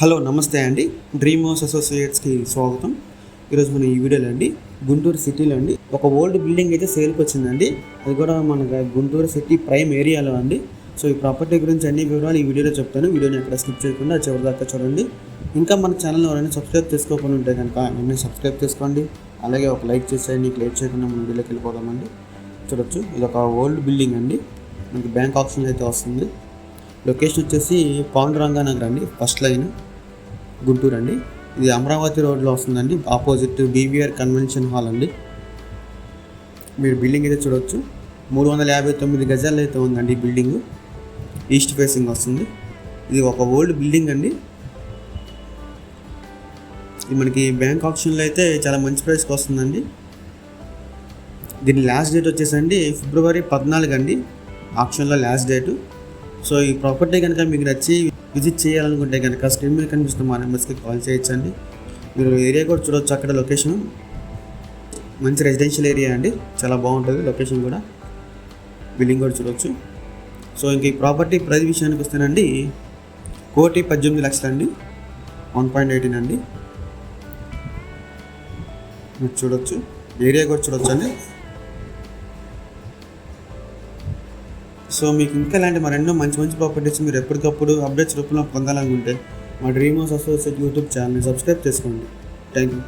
Hello నమస్తే అండి. Dream house అసోసియేట్స్కి స్వాగతం. ఈరోజు మనం ఈ వీడియోలో అండి గుంటూరు సిటీలో అండి ఒక ఓల్డ్ బిల్డింగ్ అయితే సేల్కి వచ్చిందండి. అది కూడా మన గుంటూరు సిటీ ప్రైమ్ ఏరియాలో అండి. సో ఈ ప్రాపర్టీ గురించి అన్ని వివరాలు ఈ వీడియోలో చెప్తాను. వీడియోని ఎక్కడ స్కిప్ చేయకుండా చివరి దాకా చూడండి. ఇంకా మన ఛానల్ ఎవరైనా సబ్స్క్రైబ్ చేసుకోకుండా ఉంటే కనుక వెంటనే సబ్స్క్రైబ్ చేసుకోండి. అలాగే ఒక లైక్ చేసేయండి. నీకు లేట్ చేయకుండా మన వీడియోలోకి వెళ్ళిపోదామండి. చూడొచ్చు, ఇది ఒక ఓల్డ్ బిల్డింగ్ అండి. మనకి బ్యాంక్ ఆప్షన్ అయితే వస్తుంది. లొకేషన్ వచ్చేసి పాండురంగా నగర్ అండి, ఫస్ట్ లైన్, గుంటూరు అండి. ఇది అమరావతి రోడ్లో వస్తుందండి, ఆపోజిట్ బీవీఆర్ కన్వెన్షన్ హాల్ అండి. మీరు బిల్డింగ్ అయితే చూడవచ్చు, 359 గజాలు అయితే ఉందండి. ఈ బిల్డింగ్ ఈస్ట్ ఫేసింగ్ వస్తుంది. ఇది ఒక ఓల్డ్ బిల్డింగ్ అండి. ఇది మనకి బ్యాంక్ ఆప్షన్లో అయితే చాలా మంచి ప్రైస్కి వస్తుందండి. దీని లాస్ట్ డేట్ వచ్చేసండి ఫిబ్రవరి 14 అండి, ఆప్షన్లో లాస్ట్ డేటు. సో ఈ ప్రాపర్టీ కనుక మీకు నచ్చి విజిట్ చేయాలనుకుంటే కనుక స్క్రీన్ మీద కనిపిస్తున్న మా నెంబర్స్కి కాల్ చేయొచ్చండి. మీరు ఏరియా కూడా చూడవచ్చు. అక్కడ లొకేషన్ మంచి రెసిడెన్షియల్ ఏరియా అండి, చాలా బాగుంటుంది లొకేషన్ కూడా. బిల్డింగ్ కూడా చూడవచ్చు. సో ఇంక ఈ ప్రాపర్టీ ప్రైస్ విషయానికి వస్తేనండి 1,18,00,000 అండి, 1.18 అండి. మీరు చూడవచ్చు, ఏరియా కూడా చూడవచ్చు అండి. సో మీకు ఇంకా ఇలాంటి మరెన్నో మంచి మంచి ప్రాపర్టీస్ మీరు ఎప్పటికప్పుడు అప్డేట్స్ రూపంలో పొందాలనుకుంటే మా డ్రీమ్ హౌస్ అసోసియేట్ యూట్యూబ్ ఛానల్ని సబ్స్క్రైబ్ చేసుకోండి. Thank you.